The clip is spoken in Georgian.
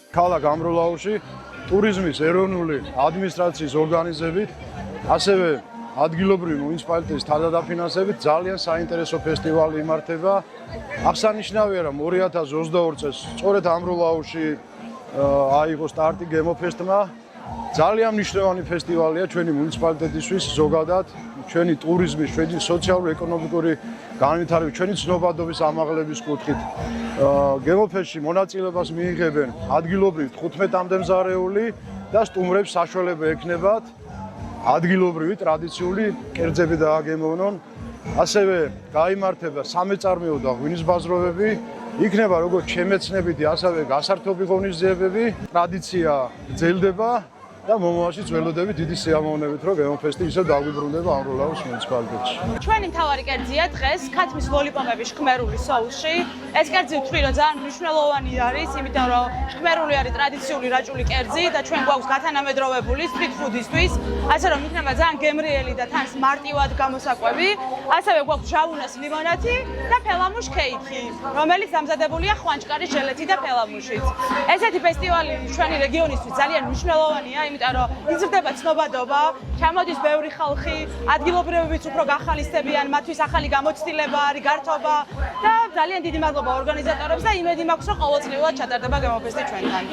ქალაქ ამროლაურში ტურიზმის ეროვნული ადმინისტრაციის ორგანიზებით, ასევე ადგილობრივი მუნიციპალიტეტის თავდადაფინანსებით ძალიან საინტერესო ფესტივალი იმართება. აღსანიშნავია, რომ 2022 წელს სწორედ ამროლაურში აიღო სტარტი გემოფესტმა. ძალიან მნიშვნელოვანი ფესტივალია ჩვენი მუნიციპალიტეტისთვის ზოგადად, ჩვენი ტურიზმის, ჩვენი სოციალურ-ეკონომიკური განვითარების, ჩვენი ცნობადობის ამაღლების კუთხით. გემოფესტში მონაწილეობას მიიღებენ ადგილობრივი 15-მდე მზარეული და სტუმრებს საშუალება ექნებათ ადგილობრივი ტრადიციული კერძები დააგემოვნონ. ასევე გაიმართება სამეწარმეო და ღვინის ბაზრობები. იქნება როგორც შემეცნებითი, ასევე გასართობი ღონისძიებები. ტრადიცია გრძელდება და მომავალშიც ველოდებით დიდი სიამოვნებით, რომ გემოფესტი ისევ დაგვიბრუნდება ამროლაურის მუნიციპალიტეტში. ჩვენი მთავარი კერძია დღეს ქათმის ლოლიპოპები შხმერული соуსში. ეს კერძი ვთვლი, რომ ძალიან მნიშვნელოვანი არის, იმიტომ რომ შხმერული არის ტრადიციული რაჭული კერძი და ჩვენ გვაქვს გათანამედროვებული street food-ისთვის, ასე რომ იქნება ძალიან გემრიელი და თან მარტივად გამოსაკვები. ასევე გვაქვს ჟავუნას ლიმონათი და ფელამუშ ქეიქი, რომელიც დამზადებულია ხვანჭკარის ჟელეთით და ფელამუშით. ესეთი ფესტივალი ჩვენი რეგიონისთვის ძალიან მნიშვნელოვანია, იმიტომ რომ იზრდება ცნობადობა, ჩამოდის ბევრი ხალხი, ადგილობრივებიც უფრო გახალისდებიან, მათთვის ახალი გამოცდილება არის, გართობა და ძალიან დიდი მადლობა ორგანიზატორებს და იმედი მაქვს, რომ ყოველწლიურად ჩატარდება გემოფესტი ჩვენთან.